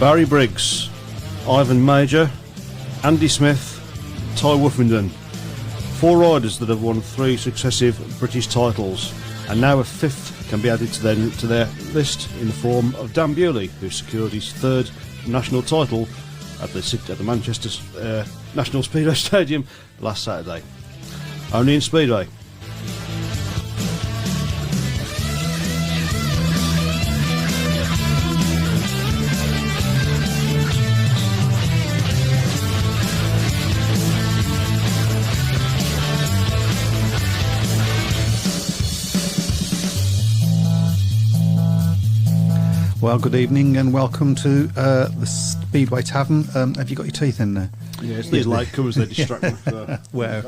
Barry Briggs, Ivan Major, Andy Smith, Ty Woofenden. 4 riders that have won 3 successive British titles, and now a 5th can be added to their list in the form of Dan Bewley, who secured his 3rd national title at the Manchester National Speedway Stadium last Saturday. Only in Speedway. Well, good evening and welcome to the Speedway Tavern. Have you got your teeth in there? Yeah, it's these light covers that distract me. Where?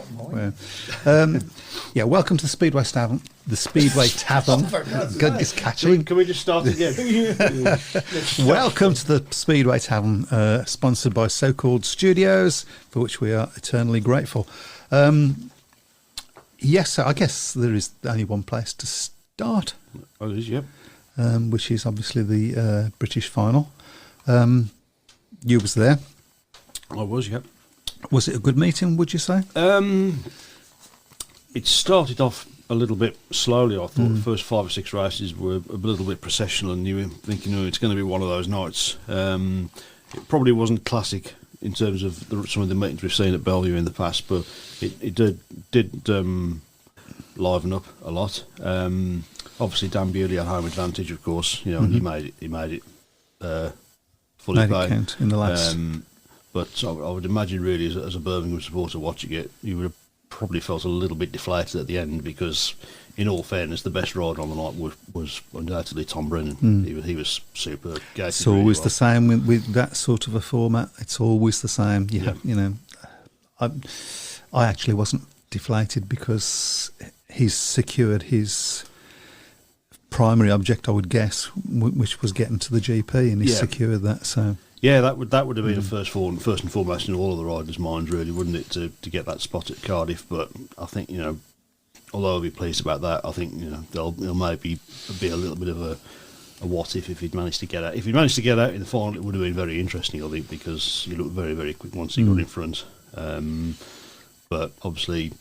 Yeah, welcome to the Speedway Tavern. The Speedway Tavern. Good, it's catchy. Can we just start again? Welcome to the Speedway Tavern, sponsored by So-Called Studios, for which we are eternally grateful. Yes, I guess there is only one place to start. Oh, it is, yep. Which is obviously the British final. You was there. I was, yep. Was it a good meeting, would you say? It started off a little bit slowly, I thought. The first 5 or 6 races were a little bit processional, and you were thinking, it's going to be one of those nights. It probably wasn't classic in terms of some of the meetings we've seen at Bellevue in the past, but it did liven up a lot. Obviously, Dan Bewley had home advantage, of course, and he made it fully Made play. it count in the last. But I would imagine, really, as a Birmingham supporter watching it, you would have probably felt a little bit deflated at the end because, in all fairness, the best rider on the night was undoubtedly Tom Brennan. He was superb. It's always the same with that sort of a format. It's always the same. I actually wasn't deflated because he's secured his primary object, I would guess, which was getting to the GP, and he's secured that. So that would have been the first and foremost in all of the riders' minds, really, wouldn't it, to get that spot at Cardiff? But I think although I'll be pleased about that, I think there'll maybe be a little bit of a what if he'd managed to get out. If he'd managed to get out in the final, it would have been very interesting, I think, because he looked very, very quick once he got in front. But obviously,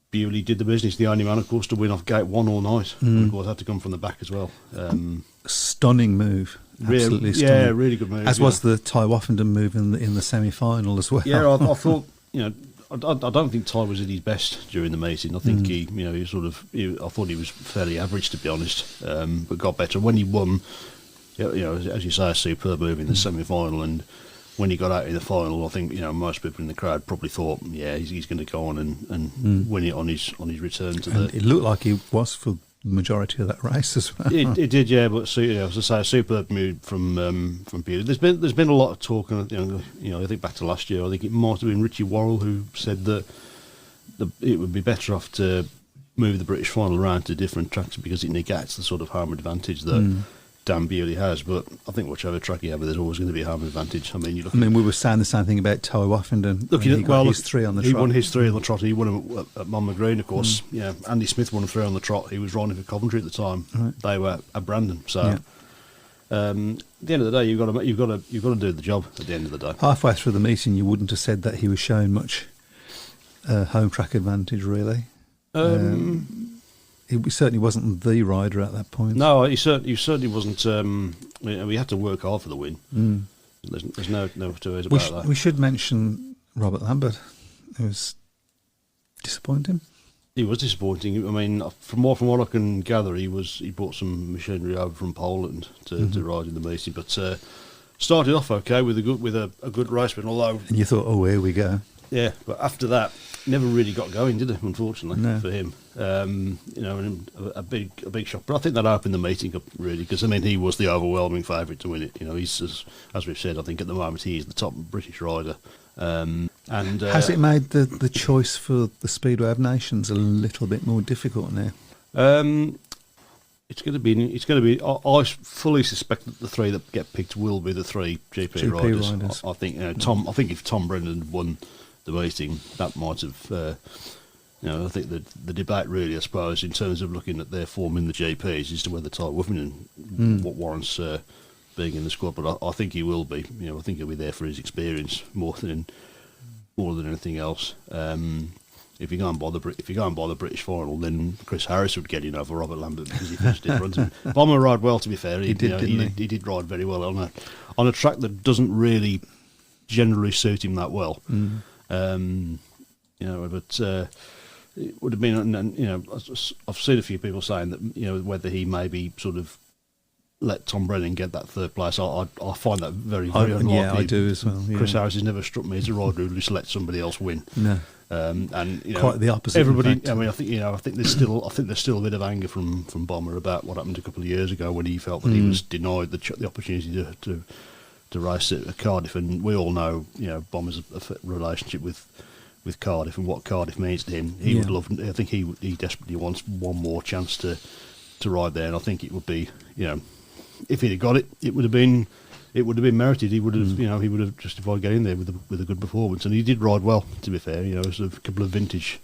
Bewley did the business. The only man, of course, to win off gate 1 all night. And of course, had to come from the back as well. Stunning move. Absolutely stunning. Yeah, really good move. As was the Ty Woffenden move in the semi-final as well. Yeah, I thought, I don't think Ty was at his best during the meeting. I think I thought he was fairly average, to be honest, but got better. When he won, as you say, a superb move in the semi-final, and when he got out in the final, I think most people in the crowd probably thought, he's going to go on and win it on his return to and it looked like he was for the majority of that race as well. It did, yeah. But as I say, a superb move from Bewley. There's been a lot of talk, and I think back to last year, I think it might have been Richie Worrell who said that it would be better off to move the British final around to different tracks because it negates the sort of home advantage that Dan Bewley has. But I think whichever track you have, there's always going to be a home advantage. I mean, we were saying the same thing about Ty Woffenden. He got his 3 on the trot. He won his 3 on the trot. He won them at Monmouth Green, of course. Andy Smith won 3 on the trot. He was riding for Coventry at the time. Right. They were at Brandon. So at the end of the day, you've got to do the job. At the end of the day, halfway through the meeting, you wouldn't have said that he was showing much home track advantage, really. He certainly wasn't the rider at that point. No, he certainly wasn't. We had to work hard for the win. There's no two ways about that. We should mention Robert Lambert. It was disappointing. He was disappointing. I mean, from what I can gather, he brought some machinery over from Poland to ride in the meeting, but started off okay with a good race. But although, and you thought, oh, here we go. Yeah, but after that, never really got going, did it? Unfortunately for him, a big shock. But I think that opened the meeting up really, because he was the overwhelming favourite to win it. He's as we've said, I think at the moment he is the top British rider. Has it made the choice for the Speedway of Nations a little bit more difficult now? It's going to be. I fully suspect that the 3 that get picked will be the 3 GP riders. I think I think if Tom Brennan won the meeting, that might have. I think the debate really, I suppose, in terms of looking at their form in the GPs, as to whether Ty Woofenden what warrants being in the squad, but I think he will be. You know, I think he'll be there for his experience more than anything else. If you go and buy the British final, then Chris Harris would get in over Robert Lambert because he finished in front of him. Bomber ride well, to be fair. He did ride very well on a track that doesn't really generally suit him that well. But it would have been, and I've seen a few people saying that whether he maybe sort of let Tom Brennan get that third place. I find that very, very unlikely. Yeah, I do as well. Yeah. Chris Harris has never struck me as a rider who just let somebody else win. No. Quite the opposite. Everybody, I mean, I think there's still a bit of anger from Bomber about what happened a couple of years ago when he felt that he was denied the opportunity to race at Cardiff, and we all know, Bomber's a relationship with Cardiff and what Cardiff means to him. He would love. I think he desperately wants one more chance to ride there, and I think it would be, if he'd have got it, it would have been merited. He would have, he would have justified getting there with a good performance, and he did ride well. To be fair, it was a couple of vintage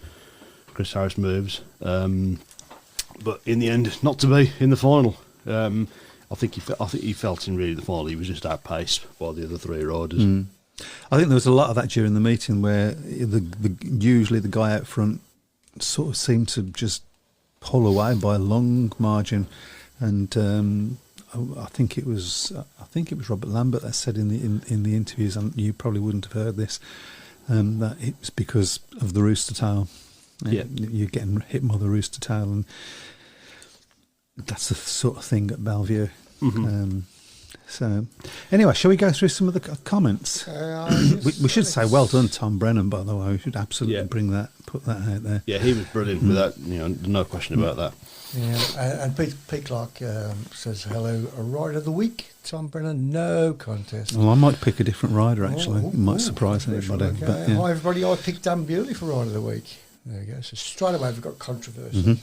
Chris Harris moves, but in the end, not to be in the final. I think he felt in really the final he was just outpaced by the other three riders. I think there was a lot of that during the meeting where usually the guy out front sort of seemed to just pull away by a long margin, and I think it was Robert Lambert that said in the interviews, and you probably wouldn't have heard this, that it was because of the rooster tail. Yeah, you're getting hit by the rooster tail, and that's the sort of thing at Bellevue. So, anyway, shall we go through some of the comments? We should say well done, Tom Brennan. By the way, we should absolutely put that out there. Yeah, he was brilliant with that. No question about that. Yeah, and Pete Clark says hello. A rider of the week, Tom Brennan. No contest. Well, I might pick a different rider actually. It might surprise anybody. Okay. But, yeah. Hi everybody. I picked Dan Bewley for rider of the week. There you go. So straight away we've got controversy.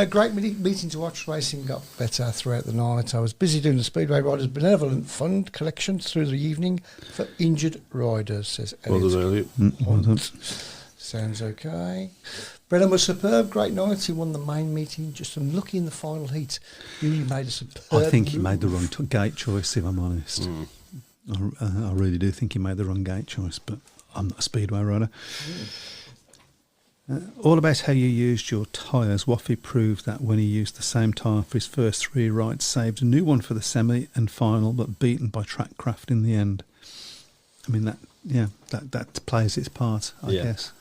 Great meeting to watch. Racing got better throughout the night. I was busy doing the Speedway Riders Benevolent Fund collection through the evening for injured riders, says Elliot. Well done. Sounds okay. Brennan was superb. Great night. He won the main meeting. Just unlucky in the final heat. He made a superb I think he move. made the wrong gate choice, if I'm honest. I really do think he made the wrong gate choice, but I'm not a Speedway rider. All about how you used your tyres. Waffy proved that when he used the same tyre for his first three rides, saved a new one for the semi and final, but beaten by Trackcraft in the end. I mean, that plays its part, I guess.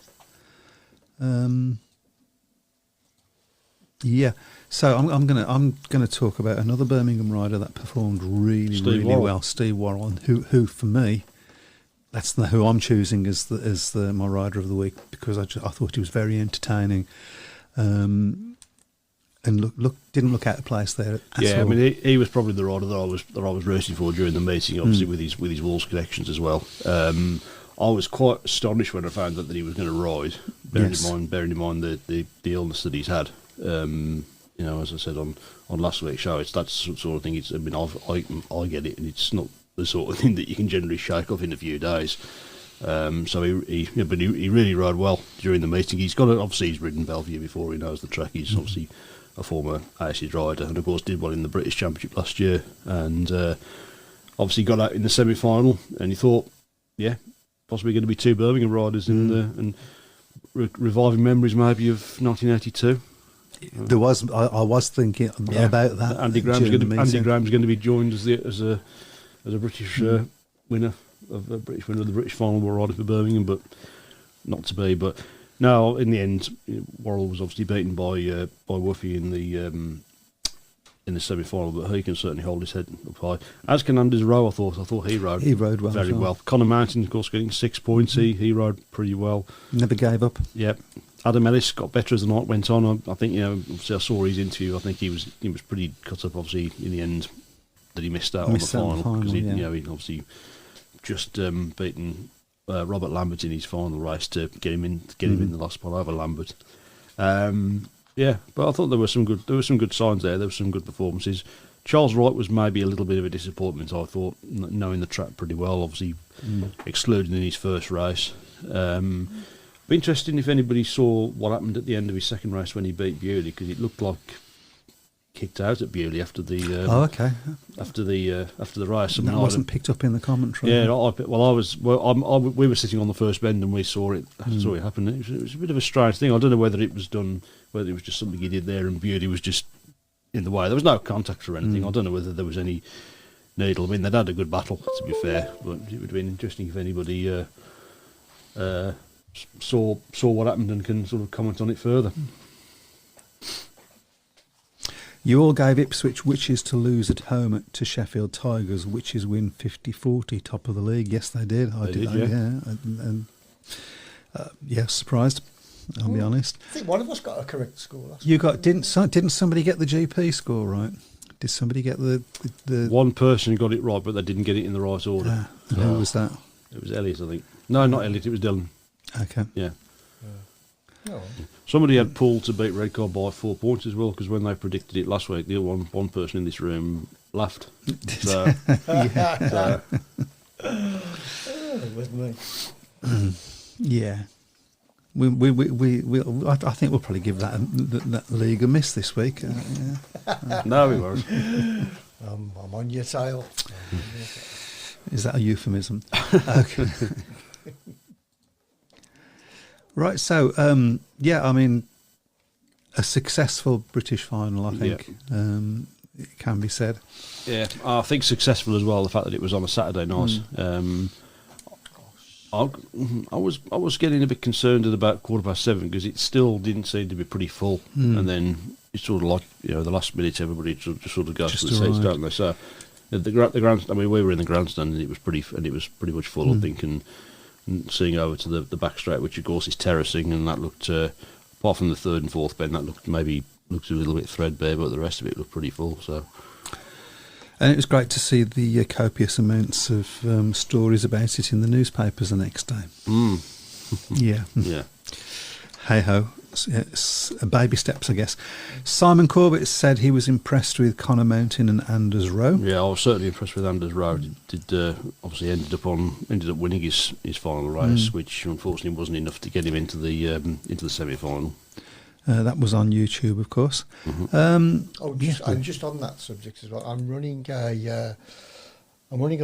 So I'm gonna talk about another Birmingham rider that performed really well, Steve Worrell, who for me, that's who I'm choosing as my rider of the week, because I thought he was very entertaining, and didn't look out of place there. At all. I mean he was probably the rider that I was rooting for during the meeting, obviously with his Wolves connections as well. I was quite astonished when I found out that he was going to ride, bearing in mind the illness that he's had. As I said on last week's show, it's that sort of thing. I get it, and it's not the sort of thing that you can generally shake off in a few days. So he really rode well during the meeting. He's ridden Bellevue before. He knows the track. He's obviously a former ASID rider, and of course did well in the British Championship last year, and obviously got out in the semi-final. And he thought, possibly going to be two Birmingham riders in the and reviving memories maybe of 1982. There was I was thinking about that. Andy Graham's going to be joined as a British winner of the British final. We're riding for Birmingham, but not to be. But no, in the end, Worrell was obviously beaten by Woofy in the semi-final, but he can certainly hold his head up high. As can Anders Rowe, I thought he rode well very well. Connor Mountain, of course, getting 6 points. He rode pretty well. Never gave up. Yep. Adam Ellis got better as the night went on. I think obviously I saw his interview. I think he was pretty cut up. Obviously, in the end, that he missed out on the final because he obviously just beaten Robert Lambert in his final race to get him in the last spot over Lambert. But I thought there were some good signs there. There were some good performances. Charles Wright was maybe a little bit of a disappointment, I thought, knowing the track pretty well, obviously excluded in his first race. Be interesting if anybody saw what happened at the end of his second race when he beat Bewley, because it looked like kicked out at Bewley after the okay. after the race. That wasn't picked up in the commentary. Yeah, we were sitting on the first bend and we saw it happen. It was a bit of a strange thing. I don't know whether it was just something he did there and Bewley was just in the way. There was no contact or anything. I don't know whether there was any needle. I mean, they'd had a good battle, to be fair, but it would have been interesting if anybody saw what happened and can sort of comment on it further. You all gave Ipswich Witches to lose at home to Sheffield Tigers. Witches win 50-40, top of the league. Yes, they did. I did. Yeah, surprised. I'll be honest. I think one of us got a correct score last You got didn't somebody get the GP score right? Did somebody get the one person got it right, but they didn't get it in the right order. Who was that? It was Elliot, I think. No, not Elliot. It was Dylan. Okay. Yeah. Oh. Somebody had Poole to beat Redcar by 4 points as well, because when they predicted it last week, the one person in this room laughed. So, With me. Yeah. I think we'll probably give that league a miss this week. Yeah. No, we won't. I'm on your tail. Is that a euphemism? Okay. Right, so, I mean, a successful British final, I think, it can be said. Yeah, I think successful as well, the fact that it was on a Saturday night. I was getting a bit concerned at about 7:15 because it still didn't seem to be pretty full, and then it's sort of like the last minute everybody just sort of goes to the seats, don't they? So the grand. I mean, we were in the grandstand and it was pretty much full, I think, and seeing over to the back straight, which of course is terracing, and that looked apart from the third and fourth bend, that looked a little bit threadbare, but the rest of it looked pretty full. So. And it was great to see the copious amounts of stories about it in the newspapers the next day. Yeah. Yeah. Hey ho. Baby steps, I guess. Simon Corbett said he was impressed with Connor Mountain and Anders Rowe. Yeah, I was certainly impressed with Anders Rowe. Did obviously ended up winning his final race, which unfortunately wasn't enough to get him into the semi-final. That was on YouTube, of course. And just on that subject as well, I'm running a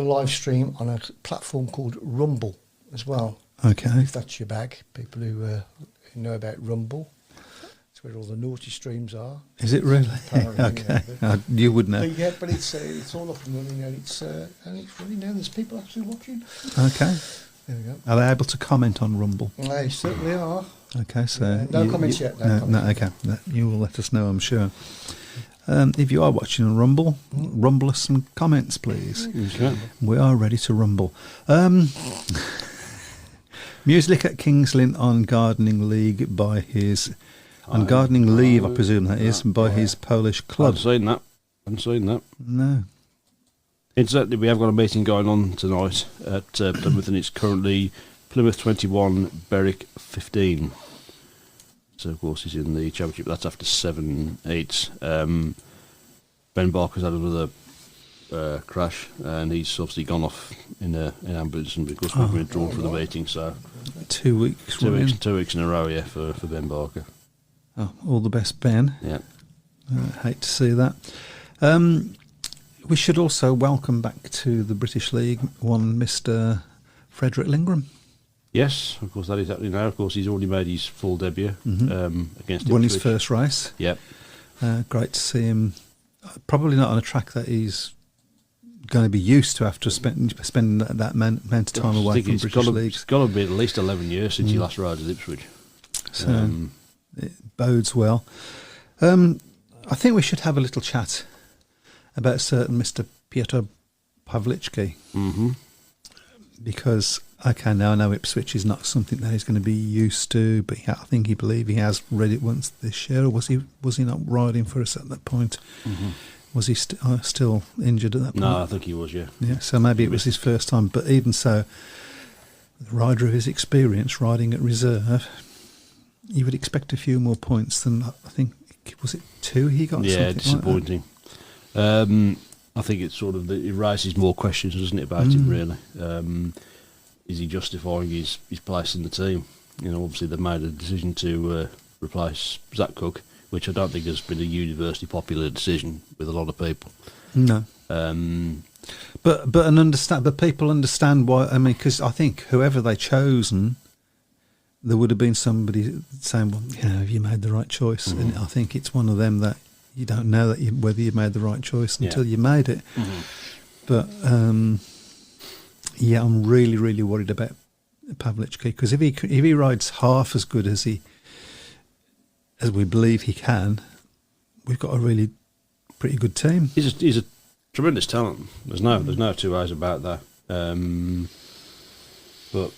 live stream on a platform called Rumble as well. Okay. If that's your bag, people who know about Rumble, it's where all the naughty streams are. Is it really? Okay. You would know. But it's all up and running, and it's running now. There's people actually watching. Okay. There we go. Are they able to comment on Rumble? They certainly are. Okay, so no comments yet. Okay, you will let us know, I'm sure. If you are watching on Rumble, rumble us some comments, please. Okay. We are ready to rumble. Music at King's Lynn on Gardening League by his Gardening Leave, I presume that is, by his Polish club. I haven't seen that. No. Incidentally, we have got a meeting going on tonight at Plymouth, and it's currently Plymouth 21, Berwick 15. So, of course, he's in the championship. That's after 7-8. Ben Barker's had another crash, and he's obviously gone off in an ambulance, and because we've been drawn for the meeting. So 2 weeks. 2 weeks in a row, yeah, for Ben Barker. Oh, all the best, Ben. Yeah. Hate to see that. We should also welcome back to the British League one Mr. Frederick Lingram. Yes, of course, that is happening now. Of course, he's already made his full debut against Won Ipswich. his first race. Yep. Great to see him. Probably not on a track that he's going to be used to after spending that amount of time away from British League. It's got to be at least 11 years since he last rode at Ipswich. So it bodes well. I think we should have a little chat about certain Mr. Piotr Pawlicki. Mm-hmm. Because, okay, now I know Ipswich is not something that he's going to be used to, but I think he has read it once this year, or was he not riding for us at that point? Mm-hmm. Was he still injured at that point? No, I think he was, yeah. Yeah, so maybe it was his first time, but even so, the rider of his experience riding at reserve, you would expect a few more points than, I think, was it 2 he got? Yeah, disappointing. Like I think it's sort of it raises more questions, doesn't it, about him, really? Is he justifying his place in the team? Obviously they've made a decision to replace Zach Cook, which I don't think has been a universally popular decision with a lot of people. No. But people understand why. I mean, because I think whoever they chosen, there would have been somebody saying, "Well, have you made the right choice?" And I think it's one of them that you don't know whether you made the right choice until you made it. But I'm really, really worried about Pavlichki, because if he rides half as good as we believe he can, we've got a really pretty good team. He's a tremendous talent. There's no two ways about that. But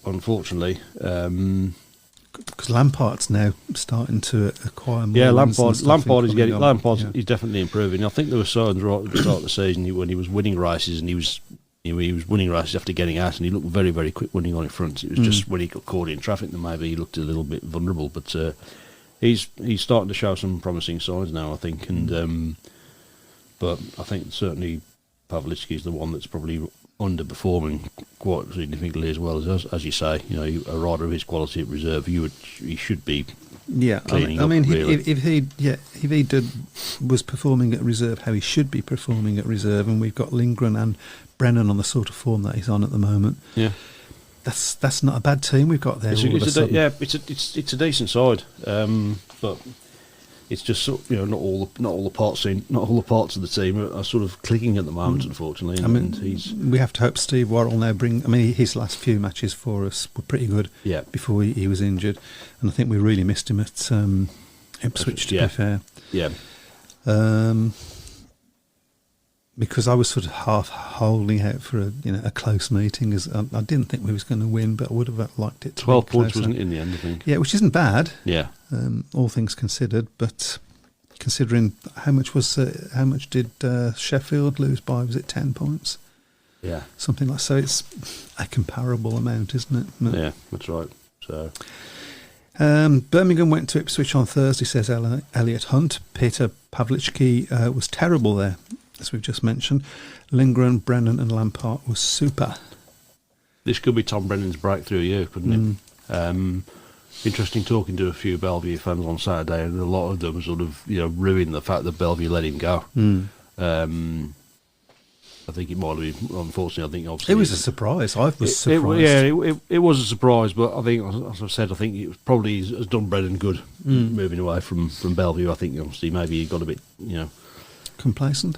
unfortunately, because Lampard's now starting to acquire more. Yeah, Lampard is getting. Lampard's He's definitely improving. I think there were signs right at the start of the season when he was winning races, and he was winning races after getting out, and he looked very, very quick winning on in front. It was just when he got caught in traffic that maybe he looked a little bit vulnerable, but he's starting to show some promising signs now, I think. And but I think certainly Pavlichki is the one that's probably underperforming quite significantly as well. As you say, a rider of his quality at reserve, he should be. Yeah, I mean, if he was performing at reserve how he should be performing at reserve, and we've got Lindgren and Brennan on the sort of form that he's on at the moment. Yeah, that's not a bad team we've got there. It's a decent side, but it's just not all the parts of the team are sort of clicking at the moment, unfortunately. I mean, we have to hope Steve Worrell now his last few matches for us were pretty good. Yeah. Before he was injured, and I think we really missed him at Ipswich. To be fair. Yeah. Because I was sort of half holding out for a close meeting, as I didn't think we was going to win, but I would have liked it. 12 points wasn't it in the end, I think. Yeah, which isn't bad. Yeah. All things considered, but considering how much did Sheffield lose by? Was it 10 points? Yeah, something like so. It's a comparable amount, isn't it? Yeah, that's right. So. Birmingham went to Ipswich on Thursday, says Elliot Hunt. Peter Pavlichki was terrible there, as we've just mentioned. Lindgren, Brennan and Lampard was super. This could be Tom Brennan's breakthrough year, couldn't it? Interesting talking to a few Bellevue fans on Saturday, and a lot of them sort of ruined the fact that Bellevue let him go. I think it might have been, unfortunately, I think obviously... It was a surprise. I was surprised. It was a surprise, but I think, as I've said, I think it probably has done Brennan good moving away from Bellevue. I think, obviously, maybe he got a bit, complacent?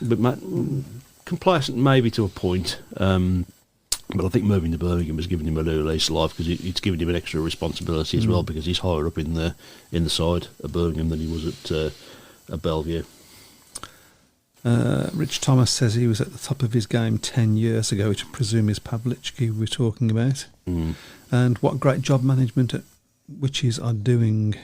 Complacent maybe to a point, but I think moving to Birmingham has given him a new lease of life, because it's given him an extra responsibility as well, because he's higher up in the side of Birmingham than he was at Bellevue. Rich Thomas says he was at the top of his game 10 years ago, which I presume is Pavlichki we're talking about. And what great job management at Witches are doing.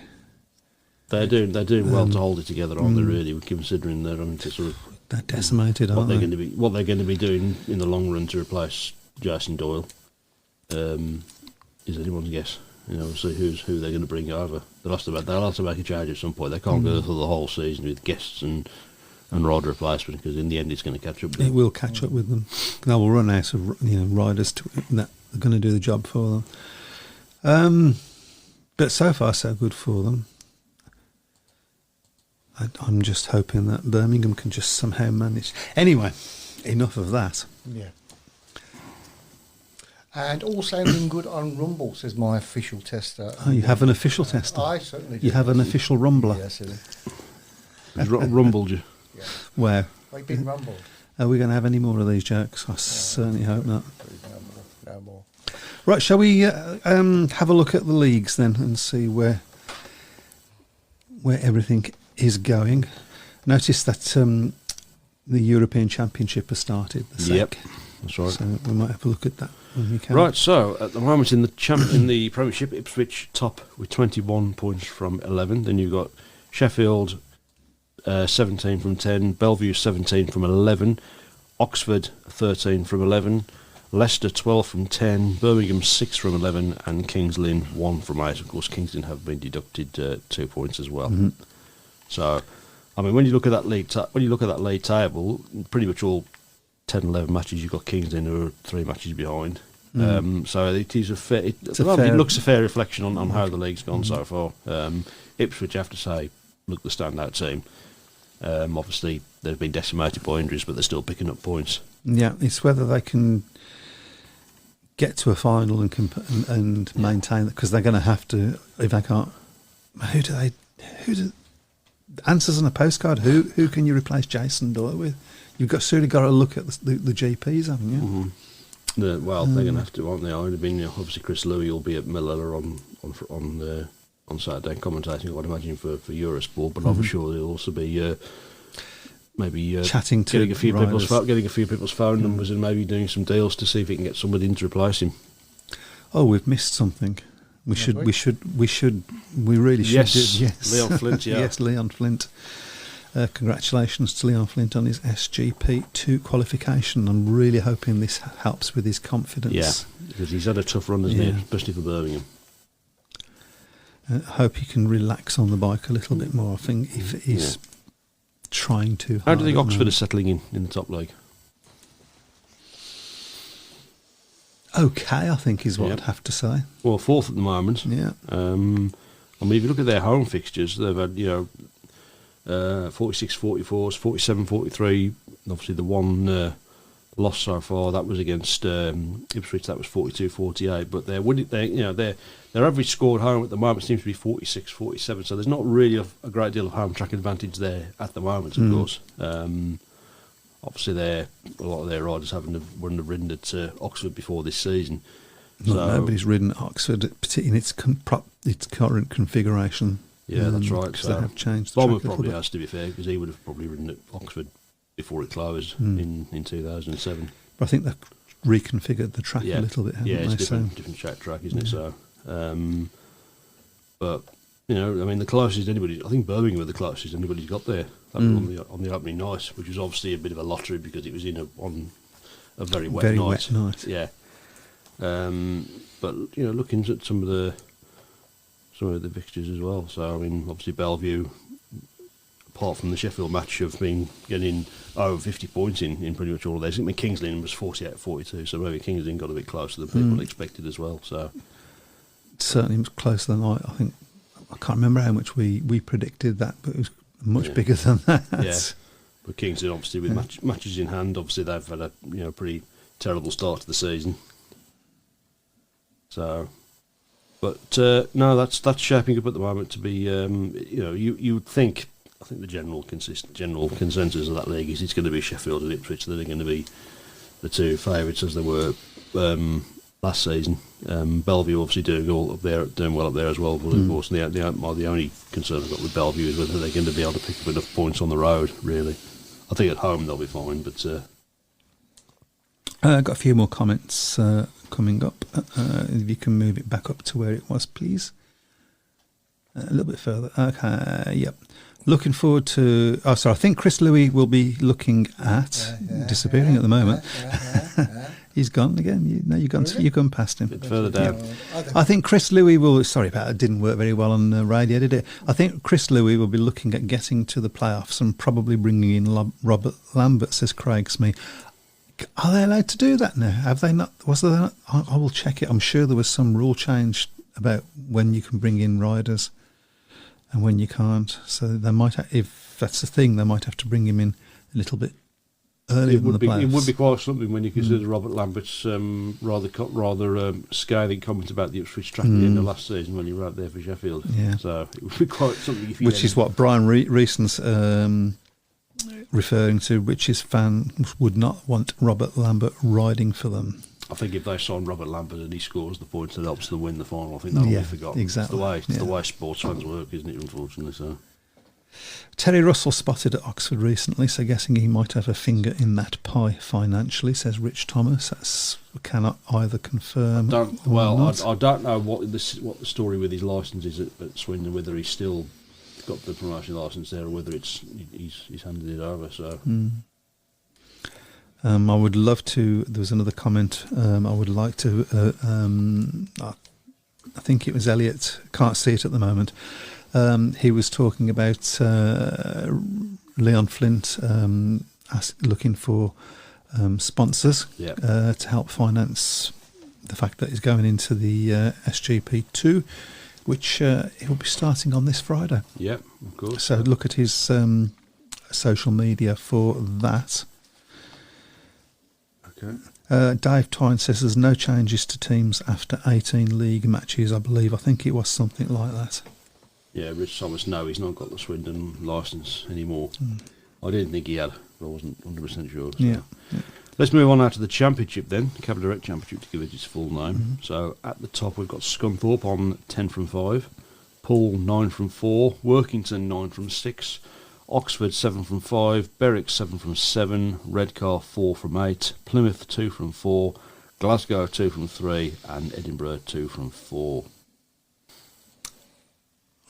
They're doing well to hold it together, aren't they? Really, considering they're having to sort of they're decimated. What they're going to be doing in the long run to replace Jason Doyle is anyone's guess. See who they're going to bring over. They'll have to make a change at some point. They can't go through the whole season with guests and rider replacement, because in the end it's going to catch up with them. It will catch up with them. They will run out of riders that are going to do the job for them. But so far so good for them. I'm just hoping that Birmingham can just somehow manage. Anyway, enough of that. Yeah. And all sounding good on Rumble, says my official tester. Oh, you have an official tester? I certainly do. You have an official rumbler? Yes, silly. He's rumbled you. Yeah. Where? We've been rumbled. Are we going to have any more of these jokes? I certainly hope not. No more. Right, shall we have a look at the leagues then and see where everything is going? Notice that the European Championship has started. Yep, that's right. So we might have a look at that when we can. Right, so at the moment in the Premiership, Ipswich top with 21 points from 11. Then you've got Sheffield 17 from 10, Bellevue 17 from 11, Oxford 13 from 11, Leicester 12 from 10, Birmingham 6 from 11, and Kings Lynn 1 from 8. Of course, Kings Lynn have been deducted 2 points as well. So, I mean, when you look at that league table, pretty much all 10, 11 matches you've got Kings Lynn who are 3 matches behind. So it is a fair. It fair- looks a fair reflection on how the league's gone so far. Ipswich, I have to say, look the standout team. Obviously, they've been decimated by injuries, but they're still picking up points. Yeah, it's whether they can get to a final and maintain it, because they're going to have to. If they can't, who do answers on a postcard? Who can you replace Jason Doyle with? You've certainly got to look at the GPs, haven't you? Mm-hmm. They're going to have to, aren't they? I mean, obviously Chris Louis will be at Miller on Saturday commentating, I'd imagine, for Eurosport, but I'm sure he'll also be maybe chatting to getting a few riders. people's phone numbers and maybe doing some deals to see if he can get somebody in to replace him. Oh, we've missed something. We really should. Yes, Leon Flint. Yeah, yes, Leon Flint. Congratulations to Leon Flint on his SGP2 qualification. I'm really hoping this helps with his confidence. Yeah, because he's had a tough run, hasn't he? Especially for Birmingham. I hope he can relax on the bike a little bit more. I think if he's trying to. How do you think Oxford is settling in the top league? Okay, I think is what I'd have to say. Well, fourth at the moment. Yeah. I mean, if you look at their home fixtures, they've had 46, 44s, 47, 43. Obviously, the one loss so far that was against Ipswich. That was 42, 48. But their average score at home at the moment seems to be 46, 47. So there's not really a great deal of home track advantage there at the moment. Of course, obviously, a lot of their riders wouldn't have ridden at Oxford before this season. Nobody's ridden at Oxford, particularly in its current configuration. Yeah, that's right. Because they have changed. Bomber probably has, to be fair, because he would have probably ridden at Oxford before it closed in 2007. But I think they've reconfigured the track a little bit, haven't they? Yeah, it's different track, isn't it? So, but I mean, the closest anybody, I think Birmingham were the closest anybody's got there. That was on the opening night, which was obviously a bit of a lottery because it was on a very wet night. Yeah. But looking at some of the fixtures as well. So I mean, obviously Bellevue, apart from the Sheffield match, have been getting over 50 points in pretty much all of theirs. I mean, King's Lynn was 48-42, so maybe King's Lynn got a bit closer than people expected as well. So certainly was closer than I think. I can't remember how much we predicted that, but it was much bigger than that. Yeah, but King's Lynn, obviously with matches in hand, obviously they've had a pretty terrible start to the season. So. But no, that's shaping up at the moment to be. You would think. I think the general consensus of that league is it's going to be Sheffield and Ipswich that are going to be the two favourites as they were last season. Bellevue obviously doing well up there as well. But of course, the only concern I've got with Bellevue is whether they're going to be able to pick up enough points on the road. Really, I think at home they'll be fine. But I've got a few more comments coming up. If you can move it back up to where it was, please. A little bit further. Okay, yep. Looking forward to... I think Chris Louis will be looking at... disappearing at the moment. He's gone again. You've gone past him. A bit further down. I think Chris Louis will... Sorry about it. It didn't work very well on radio, did it? I think Chris Louis will be looking at getting to the playoffs and probably bringing in Robert Lambert, says Craig Smee. Are they allowed to do that now? Have they not? Was there not? I will check it. I'm sure there was some rule change about when you can bring in riders and when you can't. So they might, if that's the thing, they might have to bring him in a little bit earlier than the playoffs. It would be quite something when you consider Robert Lambert's rather scathing comment about the Ipswich track at the end of last season when he were out there for Sheffield. Yeah. So it would be quite something. Which is what Brian Reeson's referring to, which his fans would not want Robert Lambert riding for them. I think if they sign Robert Lambert and he scores the points that helps them win the final, I think that will be forgotten. Exactly. It's the way sports fans work, isn't it, unfortunately? So. Terry Russell spotted at Oxford recently, so guessing he might have a finger in that pie financially, says Rich Thomas. That's cannot either confirm or not. I don't know what the story with his licence is at Swindon, whether he's still got the promotion licence there or whether he's handed it over. So I would love to. There was another comment. I would like to. I think it was Elliot. Can't see it at the moment. He was talking about Leon Flint looking for sponsors to help finance the fact that he's going into the SGP2, which he'll be starting on this Friday. Yeah, of course. So look at his social media for that. Okay. Dave Tyne says there's no changes to teams after 18 league matches, I believe. I think it was something like that. Yeah, Rich Thomas, no, he's not got the Swindon licence anymore. I didn't think he had, but I wasn't 100% sure. So. Yeah. Let's move on now to the Championship then, Capital Direct Championship to give it its full name. So at the top we've got Scunthorpe on 10 from 5, Poole 9 from 4, Workington 9 from 6, Oxford 7 from 5, Berwick 7 from 7, Redcar 4 from 8, Plymouth 2 from 4, Glasgow 2 from 3, and Edinburgh 2 from 4.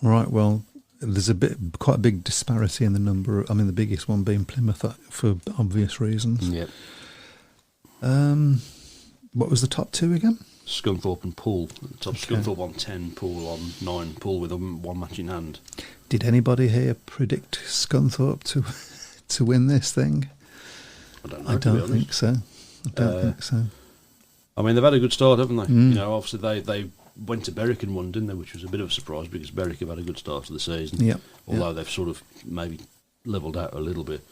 Right, well, there's quite a big disparity in the number. I mean, the biggest one being Plymouth for obvious reasons. Yep. What was the top two again? Scunthorpe and Poole. Top Okay. Scunthorpe on 10, Poole on 9, Poole with one match in hand. Did anybody here predict Scunthorpe to win this thing? I don't know. I to be don't honest. think so. I don't think so. I mean, they've had a good start, haven't they? You know, obviously they went to Berwick and won, didn't they? Which was a bit of a surprise because Berwick have had a good start to the season. Yep. Although they've sort of maybe levelled out a little bit.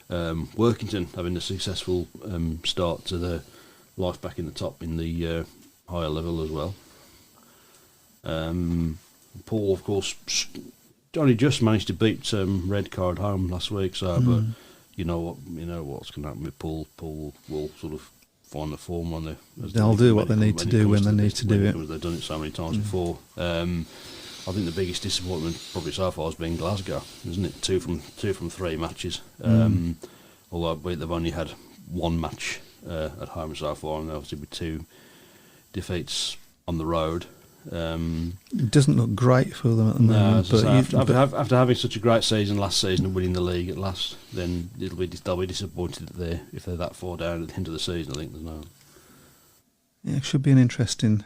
Workington having a successful start to their life back in the top in the higher level as well. Paul, of course, only just managed to beat Redcar at home last week. So, but you know what's going to happen with Paul. Paul will sort of find the form on there. They'll do what they need to do when they need to do it. They've done it so many times before. I think the biggest disappointment probably so far has been Glasgow, isn't it? Two from 3 matches. Although they've only had one match at home so far, and obviously with 2 defeats on the road. It doesn't look great for them at the moment. But after having such a great season last season and winning the league at last, then they'll be disappointed that if they're that far down at the end of the season. I think there's no. Yeah, it should be an interesting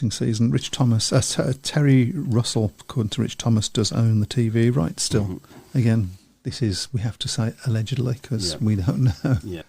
season. Rich Thomas, Terry Russell, according to Rich Thomas, does own the TV rights still. Again, we have to say allegedly because we don't know. Yeah.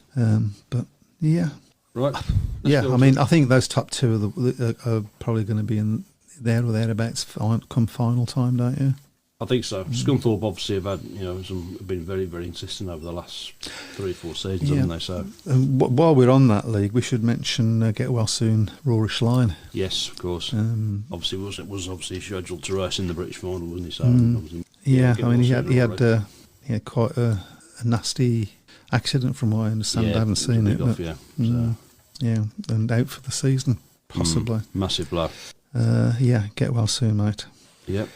But yeah. Right. Yeah, I mean, I think those top 2 are probably going to be in there or thereabouts come final time, don't you? I think so. Scunthorpe obviously have had, have been very, very consistent over the last 3 or 4 seasons, haven't they? So, while we're on that league, we should mention Get Well Soon, Rory Schlein. yes, of course. Obviously, was obviously scheduled to race in the British final, wasn't he? So, obviously, Yeah, Get I mean, Well he had quite a nasty accident, from what I understand. I haven't seen it. Off, But, so. yeah, and out for the season, possibly. Massive blow. Yeah, get well soon, mate. Yep.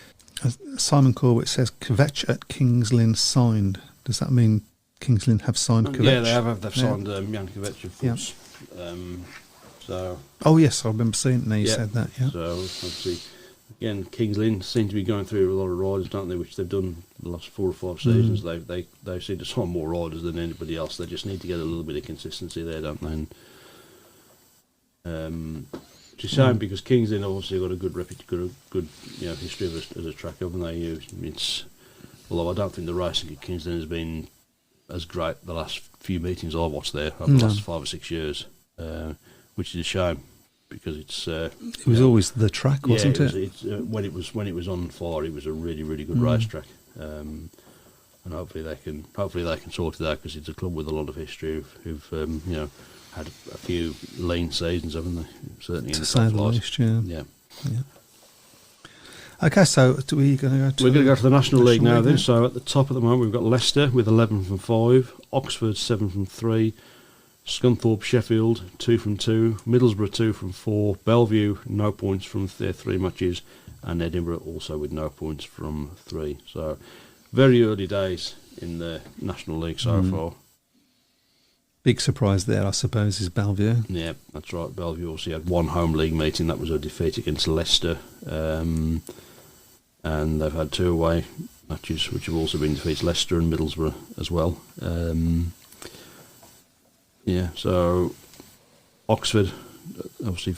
Simon Corbett says Kvetch at Kings Lynn signed. Does that mean Kings Lynn have signed Kvetch? Yeah, they have. They've signed Jan Kvetch, of course. So. Oh yes, I remember seeing it. Now you said that. Yeah. So obviously, again, Kings Lynn seem to be going through a lot of riders, don't they? Which they've done the last 4 or 5 seasons. They seem to sign more riders than anybody else. They just need to get a little bit of consistency there, don't they? And, which is a shame because Kings Lynn obviously got a good history as a track, haven't they? Although I don't think the racing at Kings Lynn has been as great the last few meetings I watched there over the last 5 or 6 years, which is a shame because it was always the track, wasn't it? When it was on fire, it was a really, really good racetrack, and hopefully they can sort it out because it's a club with a lot of history who've had a few lean seasons, haven't they? Certainly in To the say top the flight. least, yeah. Yeah. Okay, so we're going to go to the National League now then. yeah. So at the top at the moment we've got Leicester with 11 from 5, Oxford 7 from 3, Scunthorpe, Sheffield 2 from 2, Middlesbrough 2 from 4, Bellevue no points from their 3 matches, and Edinburgh also with no points from 3. So very early days in the National League so far. Big surprise there, I suppose, is Bellevue. Yeah, that's right. Bellevue also had 1 home league meeting. That was a defeat against Leicester. And they've had 2 away matches, which have also been defeats, Leicester and Middlesbrough as well. So Oxford, obviously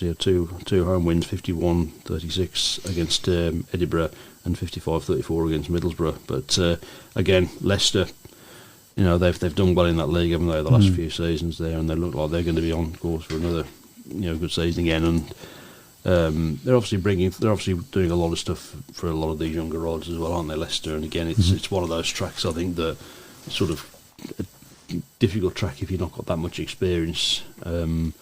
had two home wins, 51-36 against Edinburgh and 55-34 against Middlesbrough. But again, Leicester, they've done well in that league, haven't they, the last few seasons there, and they look like they're going to be on course for good season again, and they're obviously doing a lot of stuff for a lot of these younger riders as well, aren't they, Leicester? And again, it's one of those tracks, I think, that it's sort of a difficult track if you've not got that much experience to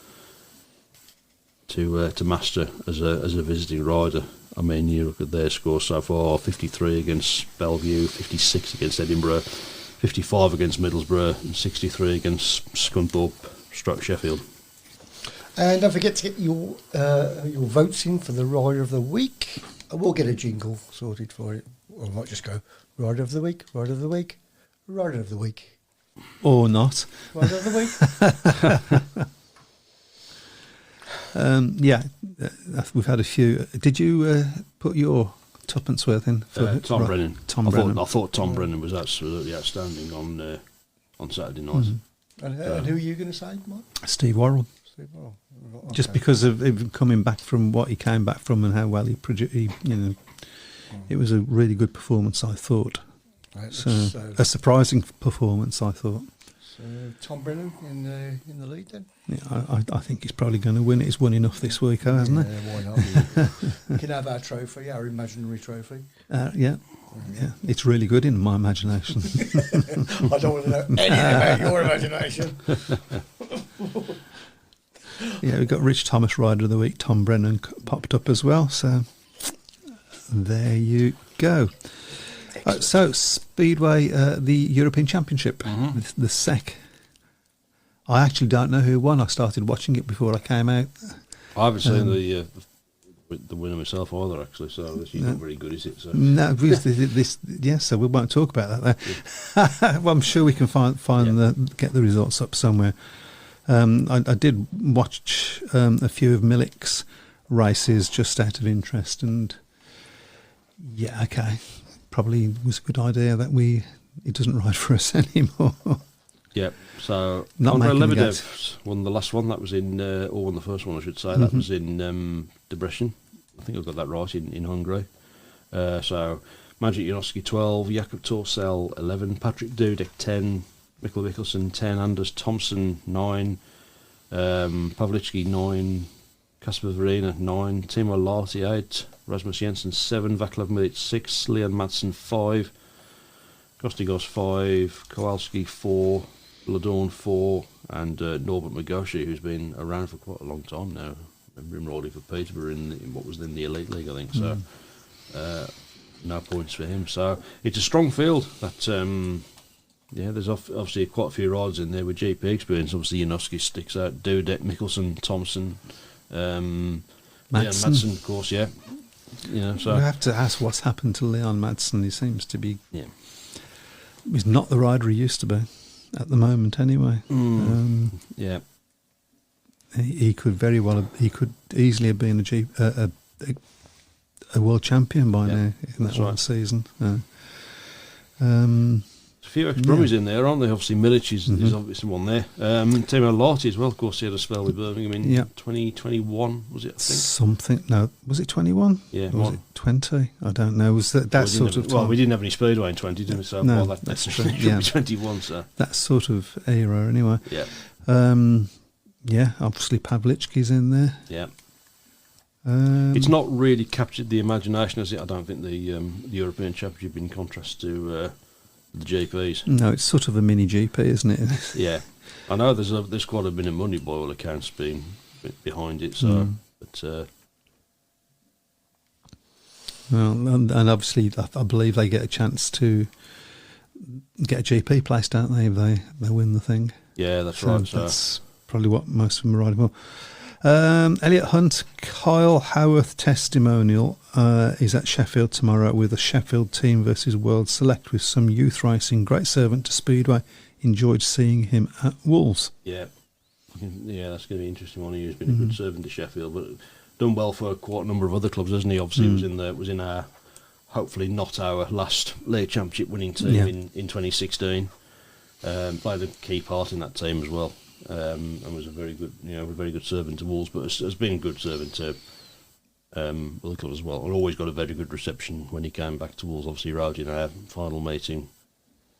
master as a visiting rider. I mean, you look at their scores so far: 53 against Bellevue, 56 against Edinburgh, 55 against Middlesbrough, and 63 against Scunthorpe/Sheffield. And don't forget to get your votes in for the Rider of the Week. We'll get a jingle sorted for it. Or I might just go Rider of the Week, Rider of the Week, Rider of the Week. Or not. Rider of the Week. We've had a few. Did you put your tuppence worth in for Tom Brennan? Brennan. I thought Tom Brennan was absolutely outstanding on Saturday night. And who are you going to say, Mike? Steve Worrell. Steve Worrell. Okay. Just because of him coming back from what he came back from and how well he it was a really good performance, I thought. Right, So a surprising performance, I thought. So Tom Brennan in the lead then? Yeah, I think he's probably going to win it. He's won enough this week, hasn't he? Yeah, why not? We can have our trophy, our imaginary trophy. Yeah. It's really good in my imagination. I don't want to know anything about your imagination. Yeah, we've got Rich Thomas Rider of the Week. Tom Brennan popped up as well. So there you go. So Speedway, the European Championship, the SEC. I actually don't know who won. I started watching it before I came out. I haven't seen the winner myself either, actually. So this is not very good, is it? So. No, so we won't talk about that there. Well, I'm sure we can get the results up somewhere. I did watch a few of Millick's races just out of interest, and yeah, okay, probably was a good idea that he doesn't ride for us anymore. Yep. So Not Andre making the Lebedev won the last one. That was in, or won the first one, I should say. That was in Debrecen. I think I got that right in Hungary. So Magic Janoski 12, Jakob Torsell 11, Patrick Dudek 10, Mikkel Mikkelsen 10, Anders Thompson 9, Pavliczky 9, Kasper Verena 9, Timo Lahti 8, Rasmus Jensen 7, Vaclav Milic 6, Leon Madsen 5, Kostigos 5, Kowalski 4, Ladorn 4, and Norbert Magoshi, who's been around for quite a long time now. I remember him riding for Peterborough in what was then the Elite League, I think. So no points for him. So it's a strong field. That there's obviously quite a few riders in there with GP experience. Obviously, Janoski sticks out. Dudek, Mikkelsen, Thompson, Madsen, of course. Yeah, so we have to ask what's happened to Leon Madsen. He seems to be. Yeah. He's not the rider he used to be at the moment, anyway. Yeah. He could easily have been a world champion by now in that one season. There's a few ex-Brummies in there, aren't there? Obviously, Milic is obviously one there. Timo Lahti as well, of course, he had a spell with Birmingham in 2021, was it, I think? Something, no, was it 21? Yeah. Or was it 20? I don't know. Was that sort of time? Well, we didn't have any Speedway in 20, didn't we? So, no, that's true. Yeah. 21, so. That sort of era, anyway. Yeah. Obviously Pavliczky's in there. Yeah. It's not really captured the imagination, has it? I don't think the European Championship, in contrast to the GPs. No, it's sort of a mini GP, isn't it? Yeah. I know there's quite a bit of money by all accounts being behind it, so but well, and obviously I believe they get a chance to get a GP place, don't they, if they win the thing. Yeah, that's right. So that's probably what most of them are riding for. Elliot Hunt, Kyle Howarth testimonial is at Sheffield tomorrow with a Sheffield team versus World Select with some youth racing. Great servant to Speedway. Enjoyed seeing him at Wolves. Yeah, that's going to be an interesting one. He's been a good servant to Sheffield, but done well for quite a number of other clubs, hasn't he? Obviously, was in our hopefully not our last league championship winning team in 2016. Played a key part in that team as well. And was a very good servant to Wolves, but has been a good servant to other clubs as well. And always got a very good reception when he came back to Wolves. Obviously, rode in our final meeting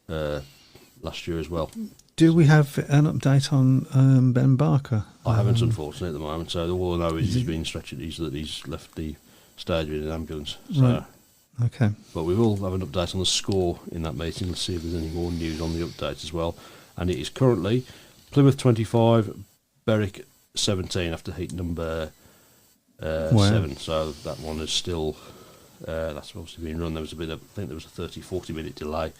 last year as well. Do we have an update on Ben Barker? I haven't, unfortunately, at the moment. So all I know is he's been stretchered. He's left the stage with an ambulance. So. Right. Okay. But we will have an update on the score in that meeting. Let's see if there's any more news on the update as well. And it is currently Plymouth 25, Berwick 17 after heat number 7. So that one is still that's obviously been run. There was I think there was a 30-40 minute delay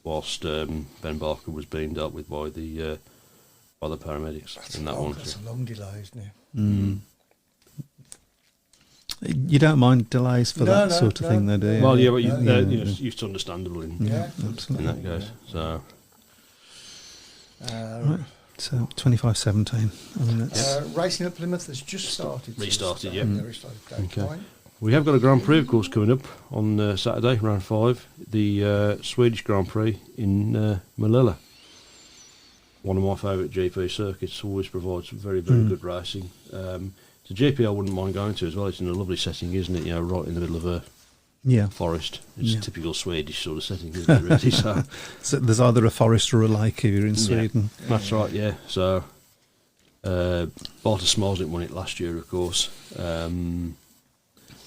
whilst Ben Barker was being dealt with by the paramedics in that one. That's a long delay, isn't it? Mm. You don't mind delays for that sort of thing, though, do you? Well, yeah, but it's understandable in absolutely. in that case. So, right. So 25-17. I mean, that's racing at Plymouth has just started. Restarted, yeah. Restarted. Okay. We have got a Grand Prix, of course, coming up on Saturday, round 5. The Swedish Grand Prix in Malilla. One of my favourite GP circuits. Always provides very, very good racing. It's a GP I wouldn't mind going to as well. It's in a lovely setting, isn't it? You know, right in the middle of a forest. It's a typical Swedish sort of setting, isn't it, really? So there's either a forest or a lake if you're in Sweden. That's right, yeah. So, Barter Smalsnick won it last year, of course, in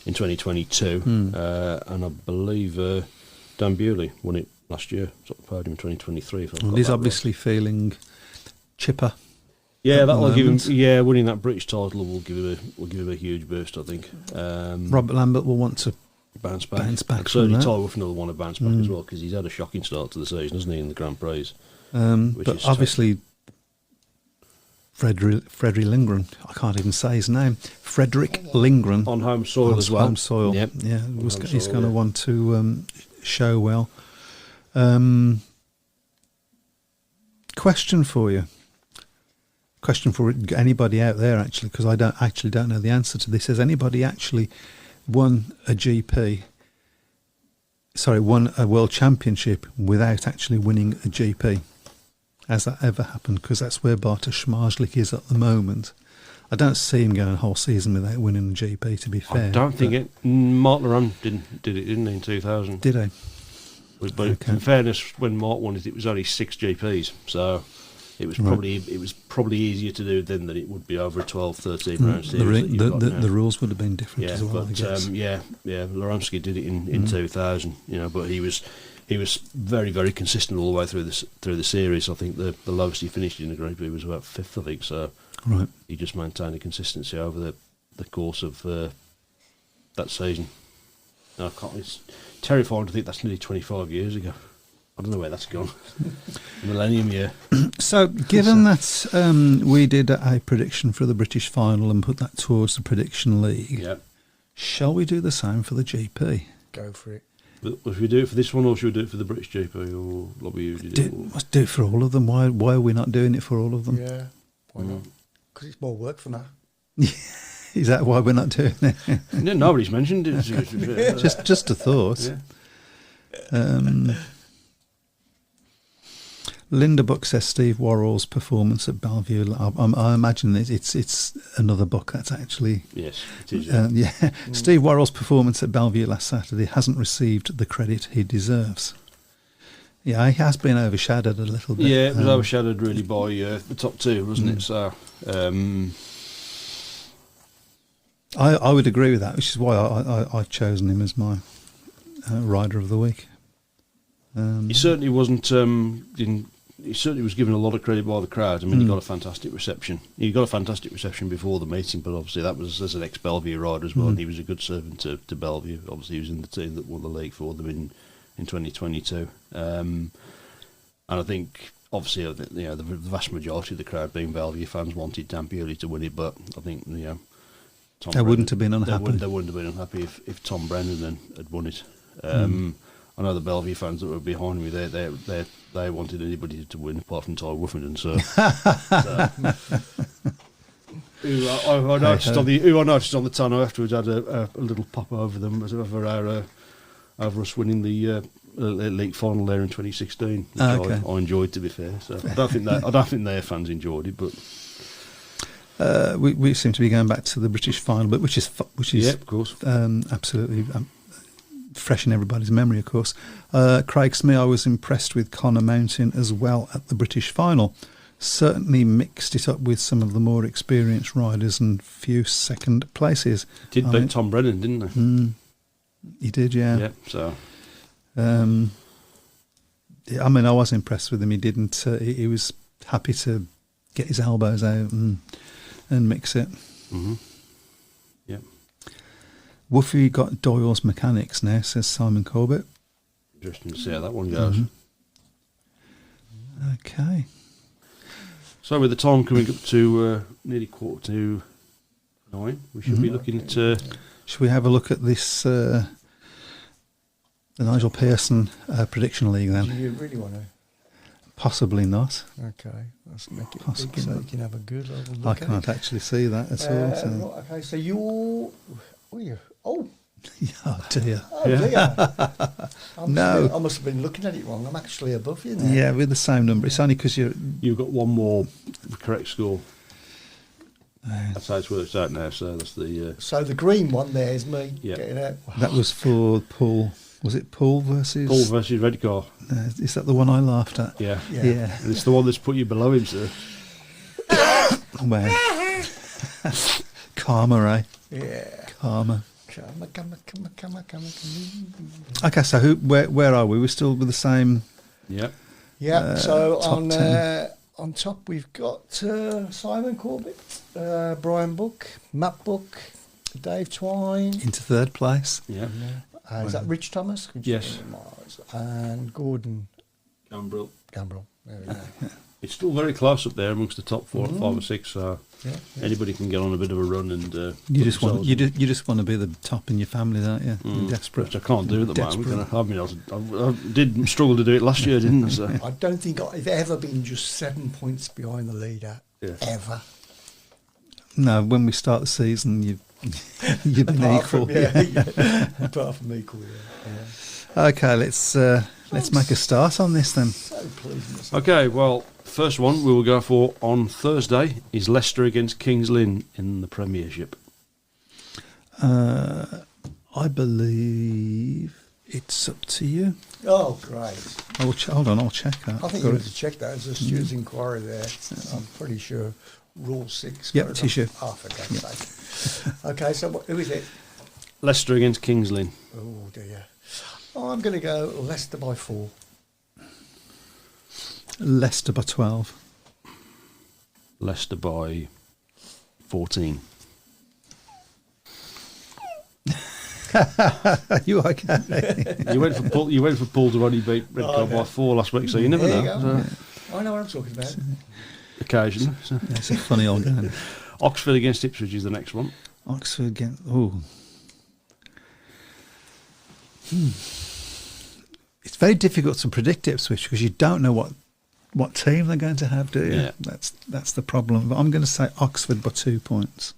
2022. And I believe Dan Bewley won it last year. Top the podium in 2023. Well, he's obviously feeling chipper. Yeah, that will give him. Yeah, winning that British title will give him a huge boost, I think. Robert Lambert will want to bounce back. from Certainly, that. Ty Wolfen will want to bounce back as well because he's had a shocking start to the season, hasn't he, in the Grand Prix? But obviously, Frederick Lindgren. I can't even say his name. Frederick Lindgren on home soil as well. Home soil. Yep. Yeah, he's going to want to show well. Question for you. Question for anybody out there, actually, because I don't know the answer to this. Has anybody actually won a world championship without actually winning a GP? Has that ever happened? Because that's where Bartosz Smarzlik is at the moment. I don't see him going a whole season without winning a GP, to be fair. I don't think it. Mark Laurent didn't he, in 2000? Did he? But in fairness, when Mark won it was only 6 GPs, so it was probably easier to do then than it would be over a 12-13 round series. The rules would have been different as well. But I guess. Laurensky did it in 2000. You know, but he was very, very consistent all the way through the series. I think the lowest he finished in the Group B was about 5th, I think. So he just maintained a consistency over the course of that season. And it's terrifying to think that's nearly 25 years ago. I don't know where that's gone. Millennium year. So, given that we did a prediction for the British final and put that towards the prediction league, shall we do the same for the GP? Go for it. But should we do it for this one, or should we do it for the British GP, or what we usually do? Let's do it for all of them. Why are we not doing it for all of them? Yeah, why not? Because it's more work for now. Is that why we're not doing it? No, nobody's mentioned it. just a thought. Yeah. Linda Buck says Steve Worrell's performance at Bellevue. I imagine it's another book that's actually. Yes, it is. Steve Worrell's performance at Bellevue last Saturday hasn't received the credit he deserves. Yeah, he has been overshadowed a little bit. Yeah, it was overshadowed really by the top 2, wasn't it? So. I would agree with that, which is why I've chosen him as my rider of the week. He certainly wasn't. He certainly was given a lot of credit by the crowd. I mean, he got a fantastic reception. He got a fantastic reception before the meeting, but obviously that was as an ex-Bellevue rider as well, and he was a good servant to Bellevue. Obviously, he was in the team that won the league for them in 2022. And I think, obviously, the vast majority of the crowd, being Bellevue fans, wanted Dan Bewley to win it, but I think Tom they wouldn't have been unhappy. They wouldn't have been unhappy if Tom Brennan had won it. I know the Bellevue fans that were behind me. They wanted anybody to win apart from Ty Wolfen. So, who I noticed on the tunnel afterwards had a little pop over them over us winning the league final there in 2016, which I enjoyed, to be fair. So I don't think their fans enjoyed it, but we seem to be going back to the British final, but which is yeah, of course, absolutely fresh in everybody's memory, of course. Craig Smee, I was impressed with Connor Mountain as well at the British final. Certainly mixed it up with some of the more experienced riders and few second places. Did beat Tom Brennan, didn't he? He did, yeah. Yeah, so... Yeah, I mean, I was impressed with him. He didn't. He was happy to get his elbows out and mix it. Mm-hmm. Yeah. Woofy got Doyle's mechanics now, says Simon Corbett. Interesting to see how that one goes. Mm-hmm. Okay. So with the time coming up to nearly 9:15, we should be looking at... Should we have a look at this... the Nigel Pearson Prediction League then? Do you really want to? Possibly not. Okay, let's make it Possibly big so not. you can have a good little look I at can't it. actually see that at all. So. Right, okay, so you're... Oh, Oh dear. dear. No. I must have been looking at it wrong. I'm actually above you now. Yeah, we're the same number. It's only because you're... You've got one more correct score. That's how it's worked out now, so that's the... So the green one there is me getting out. That was for Paul. Was it Paul versus... Paul versus Redcar. Is that the one I laughed at? Yeah. Yeah. And it's the one that's put you below him, sir. Well, karma, eh? Yeah. Karma. Come. Okay, so where are we? We're still with the same... Yeah. Yeah, so top 10. on top we've got Simon Corbett, Brian Book, Matt Book, Dave Twine. Into third place. Yeah. Is that Rich Thomas? Yes. And Gordon Gambrill. Gambrill. There we go. It's still very close up there amongst the top 4, 5 or 6, so Yeah. anybody can get on a bit of a run and... You just want to be the top in your family, don't you? You're desperate. Which I can't do at the Desperate. moment. I did struggle to do it last year, didn't I? So. I don't think I've ever been just 7 points behind the leader. Yeah. Ever. No, when we start the season, you've been equal. Apart from equal, yeah. Okay, let's make a start on this then. So pleased. Okay, well, first one we will go for on Thursday is Leicester against Kings Lynn in the Premiership. I believe it's up to you. Oh, great. Hold on, I'll check that. I think Got you it. need to check that as a student's inquiry there. I'm pretty sure Rule 6. Yep, goes tissue. on. Oh, for God's sake. Okay, so who is it? Leicester against Kings Lynn. Oh, dear. Oh, I'm going to go Leicester by 4. Leicester by 12. Leicester by 14. Are you okay? You went for Paul. You went for Paul to only beat Redcar by 4 last week, so you never There know. you go. So, I know what I'm talking about. occasionally. So. It's a funny old game. Oxford against Ipswich is the next one. Oxford again. Oh. It's very difficult to predict Ipswich because you don't know what team they're going to have, do you? Yeah. That's the problem. But I'm going to say Oxford by 2 points.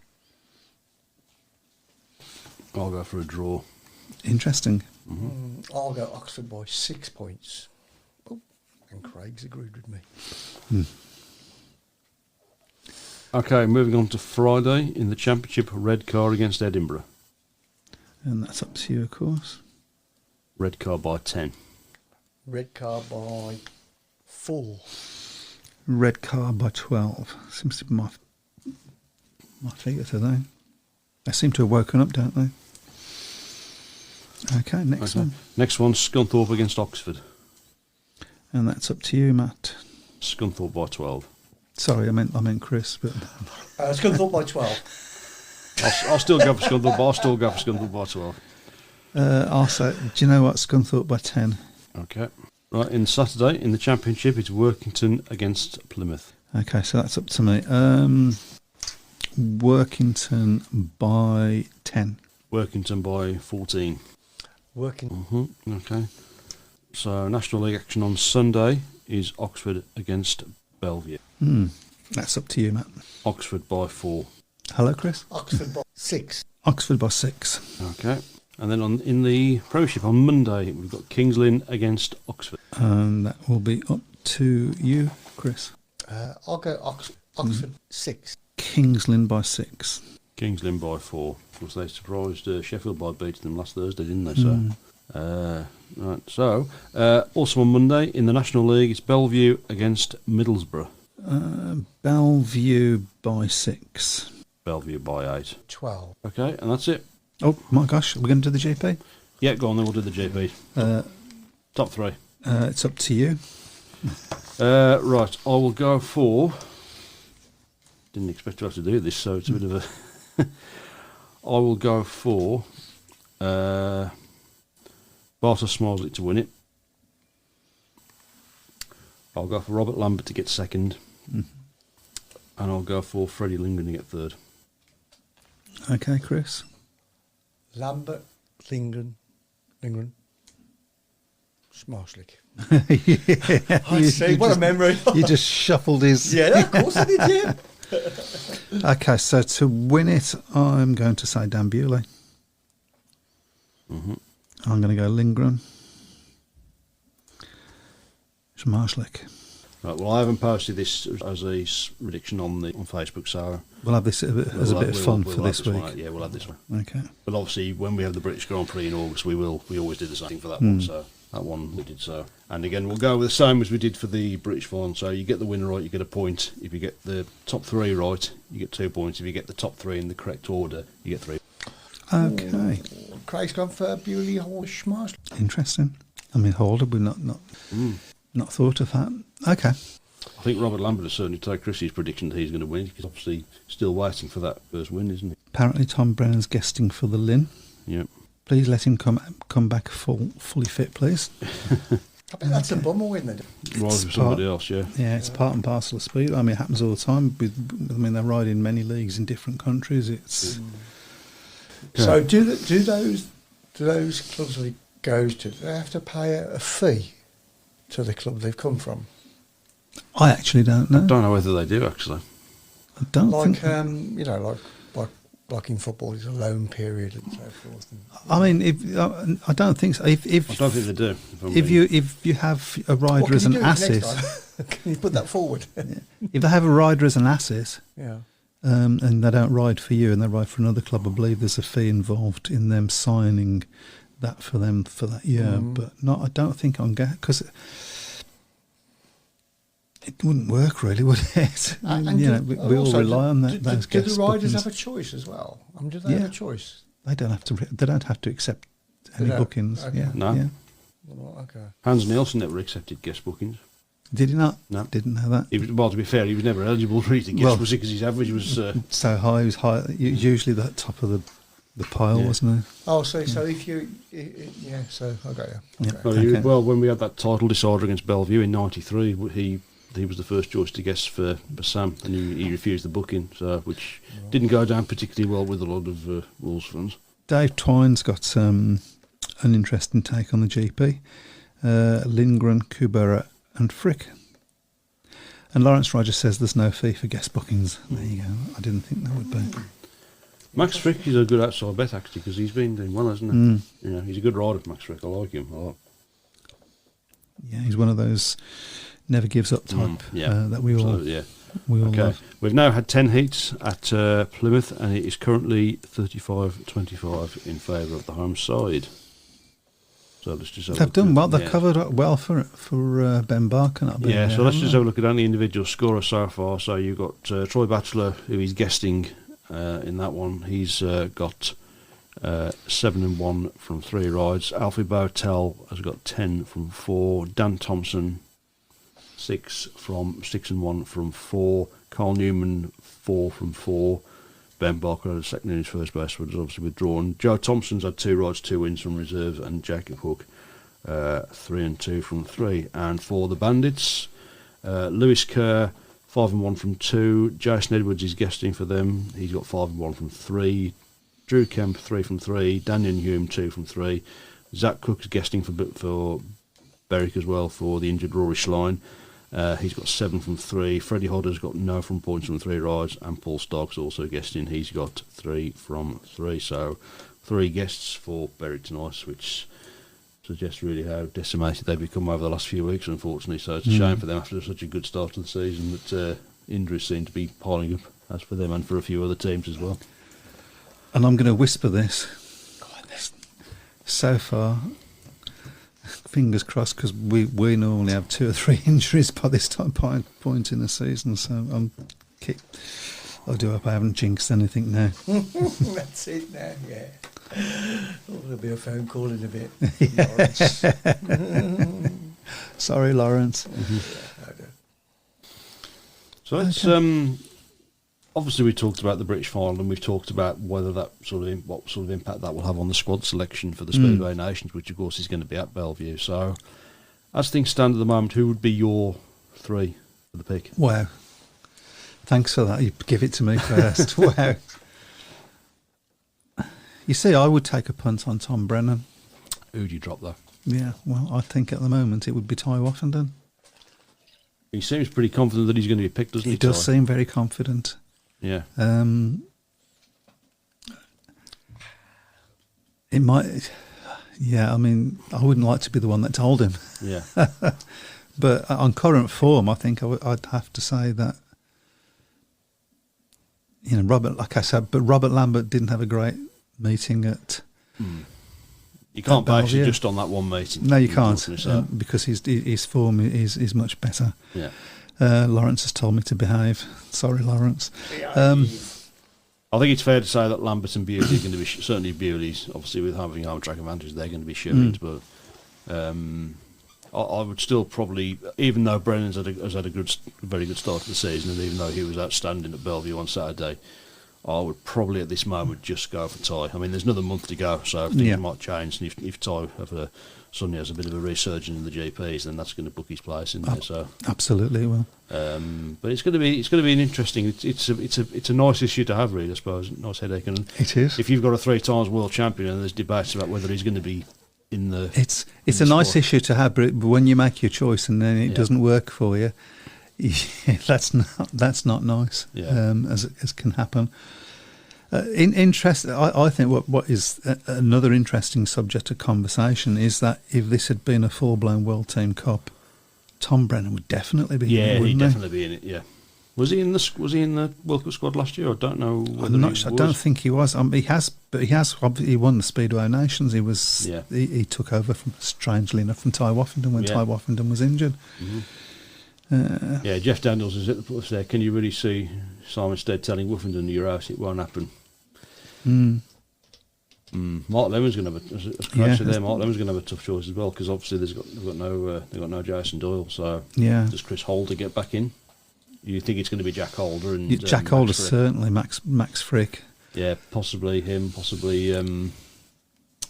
I'll go for a draw. Interesting. I'll go Oxford by 6 points. Oh, and Craig's agreed with me. Okay, moving on to Friday in the Championship, Redcar against Edinburgh. And that's up to you, of course. Redcar by 10. Redcar by 4. Redcar by 12. Seems to be my figure today. They seem to have woken up, don't they? Okay, next one. Next one, Scunthorpe against Oxford. And that's up to you, Matt. Scunthorpe by 12. Sorry, I meant Chris, but Scunthorpe by 12. I'll still go for Scunthorpe, but I'll still go for Scunthorpe by 12. I'll say, do you know what? Scunthorpe by 10. Okay. Right, in Saturday, in the Championship, it's Workington against Plymouth. Okay, so that's up to me. Workington by 10. Workington by 14. Working. Okay. So, National League action on Sunday is Oxford against Bellevue. That's up to you, Matt. Oxford by 4. Hello, Chris. Oxford by 6. Oxford by 6. Okay. And then in the Premiership on Monday, we've got Kings Lynn against Oxford. And that will be up to you, Chris. I'll go Oxford 6. Kings Lynn by 6. Kings Lynn by 4. Of course, they surprised Sheffield by beating them last Thursday, didn't they? So Right, so also on Monday in the National League, it's Bellevue against Middlesbrough. Bellevue by 6. Bellevue by 8. 12. Okay, and that's it. Oh my gosh, we're going to do the GP? Yeah, go on then, we'll do the GP. Top 3. It's up to you. Right, I will go for... Didn't expect to have to do this, so it's a bit of a... I will go for Bartosz Smolzik to win it. I'll go for Robert Lambert to get second. And I'll go for Freddie Lindgren to get third. Okay, Chris. Lambert, Lindgren, Schmarslik. Yeah, I see, what a memory. You just shuffled his... Yeah, of course I did, yeah. Okay, so to win it, I'm going to say Dan Bewley. Mm-hmm. I'm going to go Lindgren. Schmarslik. Right, well, I haven't posted this as a prediction on Facebook, so... We'll have this as a bit of fun for this week. Yeah, we'll have this one. Okay. But obviously, when we have the British Grand Prix in August, we always do the same for that one, so that one we did so. And again, we'll go with the same as we did for the British one, so you get the winner right, you get a point. If you get the top 3 right, you get 2 points. If you get the top 3 in the correct order, you get 3. Okay. Craig's gone for Bewley, Hall, Schmarslik. Interesting. I mean, Holder, we've not thought of that. Okay. I think Robert Lambert has certainly taken Chrissy's prediction that he's going to win. He's obviously still waiting for that first win, isn't he? Apparently Tom Brennan's guesting for the Lynn. Yep. Please let him come back fully fit, please. I bet that's a bummer win then. Ride with somebody else, yeah. Yeah, it's part and parcel of speed. I mean, it happens all the time. They ride in many leagues in different countries. It's So do those clubs that he goes to, do they have to pay a fee to the club they've come from? I actually don't know. I don't know whether they do, actually. I don't Like think. like in football, it's a loan period and so forth. I mean, I don't think so. If I don't think they do. if you have a rider as an asset, Can you put that forward? if they have a rider as an asset, Yeah. and they don't ride for you and they ride for another club, I believe there's a fee involved in them signing that for them for that year. But not, I don't think on because it wouldn't work really, would it? We all rely on that. Those do guest the riders bookings. have a choice as well? I mean, do they have a choice? They don't have to. They don't have to accept any don't? bookings. Okay. Yeah. No. Yeah. Well, okay. Hans Nielsen never accepted guest bookings. Did he not? No. Didn't know that. He was, well, to be fair, he was never eligible for eating guest bookings because his average was... So high. He was high. Usually the top of the pile, wasn't he? Oh, so if you, so I got you. Yeah. Okay. Well, when we had that title decider against Bellevue in '93, he was the first choice to guest for Sam, and he refused the booking, so which didn't go down particularly well with a lot of Wolves fans. Dave Twine's got an interesting take on the GP. Lindgren, Kubera and Frick. And Lawrence Rogers says there's no fee for guest bookings. There you go. I didn't think there would be. Max Frick is a good outside bet, actually, because he's been doing well, hasn't he? You know, he's a good rider, Max Frick. I like him a lot. Yeah, he's one of those never gives up type that we all love. We've now had 10 heats at Plymouth, and it is currently 35-25 in favour of the home side. So let's just they've done well. They've covered up well for Ben Barker. So let's just have a look at only individual scorers so far. So you've got Troy Batchelor, who is guesting in that one. He's got 7-1 from 3 rides. Alfie Bowtell has got 10 from 4. Dan Thompson 6-1 from 4. Carl Newman 4 from 4. Ben Barker had a second in his first base, but was obviously withdrawn. Joe Thompson's had 2 rides, 2 wins from reserves, and Jacob Hook 3-2 from 3. And for the Bandits, Lewis Kerr 5-1 from 2. Jason Edwards is guesting for them. He's got 5-1 from 3. Drew Kemp 3 from 3. Daniel Hume 2 from 3. Zach Cook's guesting for Berwick as well for the injured Rory Schlein. He's got 7 from 3. Freddie Hodder's got no from points from 3 rides, and Paul Stark's also guesting. He's got 3 from 3. So 3 guests for Berwick tonight, which suggests really how decimated they've become over the last few weeks, unfortunately. So it's a shame for them after such a good start to the season that injuries seem to be piling up, as for them and for a few other teams as well. And I'm going to whisper this. So far, fingers crossed, because we normally have 2 or 3 injuries by this point in the season. So I do hope I haven't jinxed anything now. That's it now, yeah. Oh, there'll be a phone call in a bit. Sorry, Lawrence. So it's obviously we talked about the British final, and we've talked about whether that what sort of impact that will have on the squad selection for the Speedway Nations, which of course is going to be at Bellevue. So, as things stand at the moment, who would be your 3 for the pick? Wow. Thanks for that. You give it to me first. Wow. You see, I would take a punt on Tom Brennan. Who'd you drop though? Yeah, well, I think at the moment it would be Ty Woffenden. He seems pretty confident that he's going to be picked, doesn't he? He does seem very confident. Yeah. It might. Yeah, I mean, I wouldn't like to be the one that told him. Yeah. But on current form, I think I'd have to say that, Robert, like I said, but Robert Lambert didn't have a great meeting at. You can't base it just on that one meeting. No, you can't, because his form is much better. Yeah. Lawrence has told me to behave. Sorry, Lawrence. I think it's fair to say that Lambert and Bewley are going to be certainly Bewley's, obviously with having home track advantage, they're going to be shootings. But I would still probably, even though Brennan's has had a very good start to the season, and even though he was outstanding at Bellevue on Saturday, I would probably at this moment just go for Ty. I mean, there's another month to go, so things might change. And if Ty suddenly has a bit of a resurgence in the GPs, then that's going to book his place in there. So absolutely, it will. But it's going to be an interesting. It's a nice issue to have, really. I suppose nice headache. And it is. If you've got a 3-time world champion, and there's debates about whether he's going to be in the. It's a nice issue to have, but when you make your choice and then it doesn't work for you. That's not nice. As can happen. I think what is another interesting subject of conversation is that if this had been a full-blown World Team Cup, Tom Brennan would definitely be in it, he'd definitely be in it. Yeah. Was he in the World Cup squad last year? I don't know. I'm not sure. I don't think he was. He won the Speedway Nations. He was. Yeah. He took over strangely enough from Ty Woffenden when Ty Woffenden was injured. Mm-hmm. Jeff Daniels is at the plus there. Can you really see Simon Stead telling Woofenden you're out? It won't happen. Mark Lemon's going to have Mark Lemon's going to have a tough choice as well, because obviously they've got no Jason Doyle. So does Chris Holder get back in? You think it's going to be Jack Holder and Jack Holder certainly. Max Frick. Yeah, possibly him. Possibly.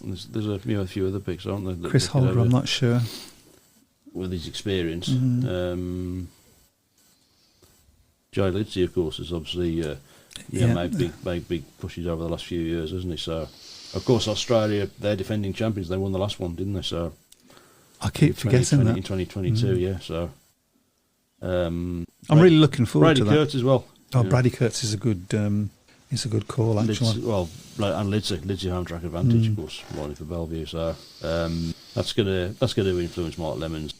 There's a few other picks, aren't there? Chris Holder, I'm not sure. With his experience. Jay Lidsey, of course, has obviously made big pushes over the last few years, hasn't he? So, of course, Australia, they're defending champions. They won the last one, didn't they? So, I keep forgetting that. In 2022, so. I'm really looking forward to that. Brady Kurtz as well. Oh, Brady Kurtz is a good call, actually. And Lidsey home track advantage, of course, riding for Bellevue. So that's going to influence Mark Lemons.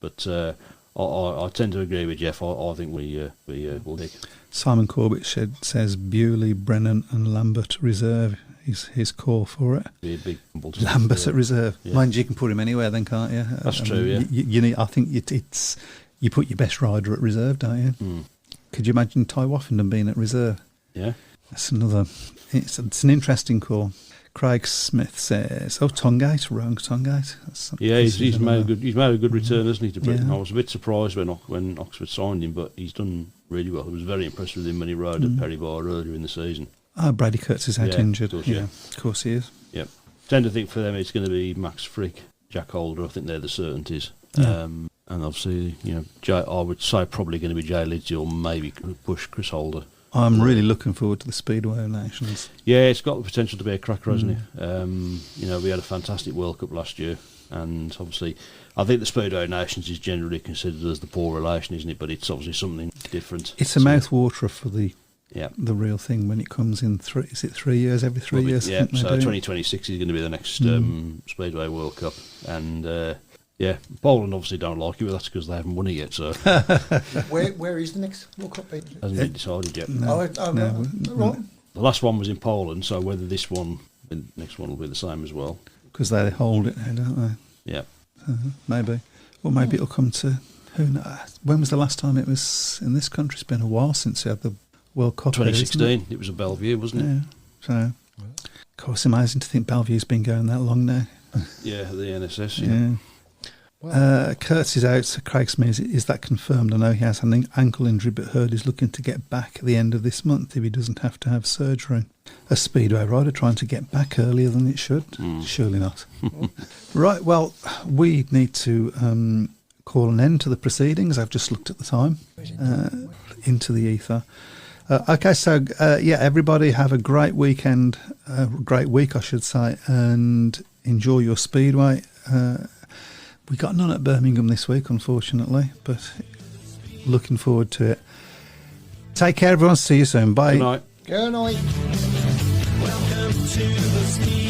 But I tend to agree with Jeff. I think we'll take. Simon Corbett says Bewley, Brennan, and Lambert reserve. His call for it. Be a big Lambert at reserve. Yeah. Mind you can put him anywhere, then, can't you? That's true. Yeah. You need. I think it's you put your best rider at reserve, don't you? Could you imagine Ty Woffenden being at reserve? Yeah. That's another. It's an interesting call. Craig Smith says, Tongate, wrong Tongate. He's made a good return, hasn't he, to Britain? Yeah. I was a bit surprised when Oxford signed him, but he's done really well. I was very impressed with him when he rode at Perry Bar earlier in the season. Brady Kurtz is out injured. Of course he is. Yeah. Tend to think for them it's going to be Max Frick, Jack Holder. I think they're the certainties. And obviously, I would say probably going to be Jay Lidsey or maybe push Chris Holder. I'm really looking forward to the Speedway Nations. Yeah, it's got the potential to be a cracker, hasn't it? We had a fantastic World Cup last year, and obviously, I think the Speedway Nations is generally considered as the poor relation, isn't it? But it's obviously something different. It's a mouthwaterer for the real thing when it comes in 3 years, every 3 years? Yeah, so 2026 is going to be the next Speedway World Cup, and Poland obviously don't like it, but that's because they haven't won it yet. So, where is the next World Cup? Hasn't been decided yet. No. The last one was in Poland, so whether the next one will be the same as well. Because they hold it now, don't they? Yeah. Maybe. Or maybe it'll come to, who knows? When was the last time it was in this country? It's been a while since we had the World Cup. 2016. It was a Bellevue, wasn't it? Yeah. So, of course, amazing to think Bellevue's been going that long now. Yeah, the NSS. Yeah. Wow. Kurtz is out. So Craig Smears, is that confirmed? I know he has an ankle injury, but heard he's looking to get back at the end of this month if he doesn't have to have surgery. A Speedway rider trying to get back earlier than it should? Surely not. Right, well, we need to call an end to the proceedings. I've just looked at the time. Into the ether. Okay, so, everybody have a great weekend, great week, I should say, and enjoy your Speedway. We got none at Birmingham this week, unfortunately, but looking forward to it. Take care, everyone. See you soon. Bye. Good night. Good night. Welcome to the Speedway.